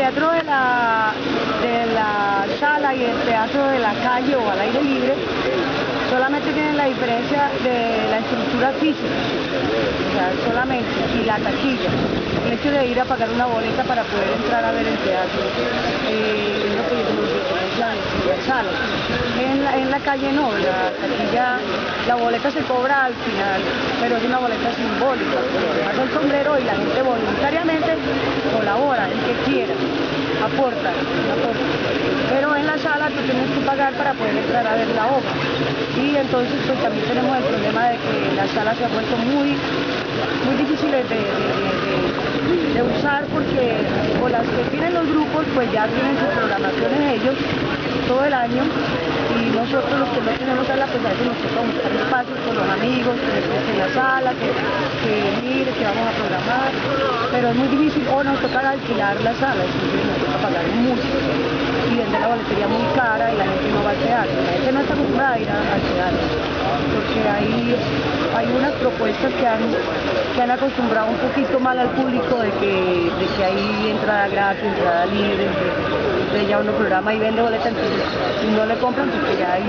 teatro de la sala y el teatro de la calle o al aire libre solamente tienen la diferencia de la estructura física, o sea, solamente, y la taquilla. El hecho de ir a pagar una boleta para poder entrar a ver el teatro es lo que nos diferencia de la sala. En la calle no, la taquilla, la boleta se cobra al final, pero es una boleta simbólica. Pasa el sombrero y la gente voluntariamente colabora, el que quiera, aporta. Pero en la sala tú tienes que pagar para poder entrar a ver la obra. Y entonces pues también tenemos el problema de que la sala se ha vuelto muy difíciles de usar porque o las que tienen los grupos pues ya tienen sus programaciones ellos todo el año y nosotros los que no tenemos sala pues a veces nos toca buscar espacios con los amigos que en la sala, que mire, que vamos a programar, pero es muy difícil o nos toca alquilar la sala, es decir, nos toca pagar mucho y vender la boletería muy cara y la gente no va al teatro, la gente no está acostumbrada a ir al teatro porque hay unas propuestas que han acostumbrado un poquito mal al público de que hay entrada gratis, entrada libre, de ya uno programa y vende boleta, entonces no le compran porque ya hay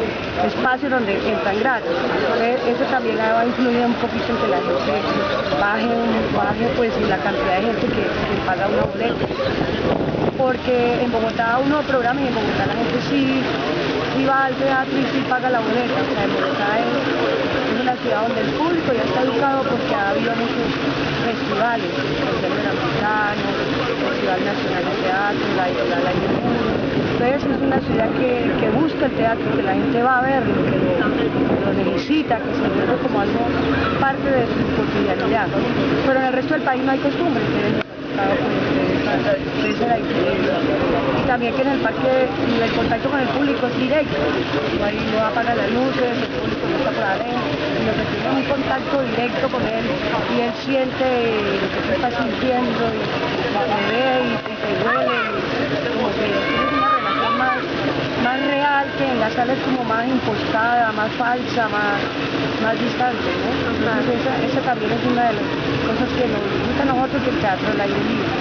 espacios donde entran gratis. Entonces, eso también ha influido un poquito en que la gente baje pues la cantidad de gente que paga una boleta. Porque en Bogotá uno programa y en Bogotá la gente sí va al teatro y sí paga la boleta. O sea, en Bogotá es una ciudad donde el público ya está educado porque ha habido muchos festivales, el Festival Interamericano, el Festival Nacional de Teatro, la Aire Libre. Entonces es una ciudad que busca el teatro, que la gente va a verlo, que lo necesita, que se vuelve como algo parte de su cotidianidad. Pero en el resto del país no hay costumbre, pues, la diferencia. Y también que en el parque el contacto con el público es directo, ahí no apaga las luces, el público no está por adentro, sino que tiene un contacto directo con él y él siente lo que tú estás sintiendo y te ve y te duele, como que tienes una relación más real, que en la sala es como más impostada, más falsa, más distante, ¿no? Entonces esa también es una de las cosas que nos gusta a nosotros del teatro al aire libre.